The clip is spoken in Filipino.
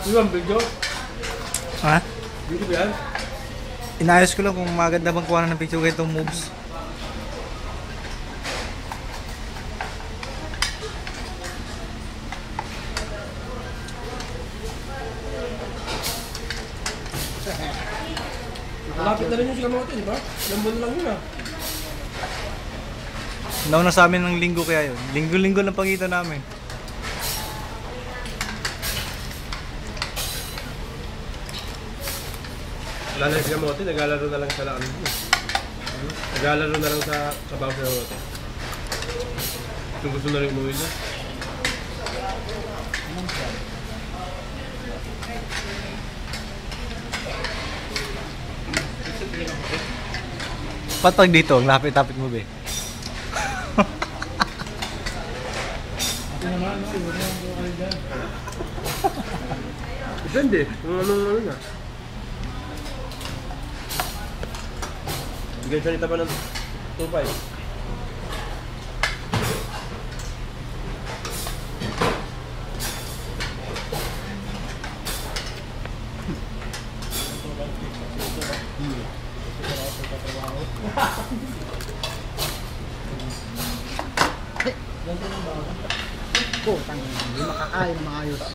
Yung video? Ha? Video ba yan? Inayos ko lang kung maganda bang kuha ng picture itong moves. Malapit na rin yung Sikamote, di ba? Ilang buwan lang yun ah. Nauna sa amin ng linggo kaya yun. Linggo-linggo lang pagitan namin. Wala na yung Sikamote, naglalaro na lang sa lakan mo. Naglalaro na lang sa kabaw sa Sikamote. Kung gusto na rin umuwi na. Patag dito, ang lapit-lapit mo be. Depende, kung anong ano na. Bigay siya nita pa ng 2.5. Putang ina, hindi makakain na maayos.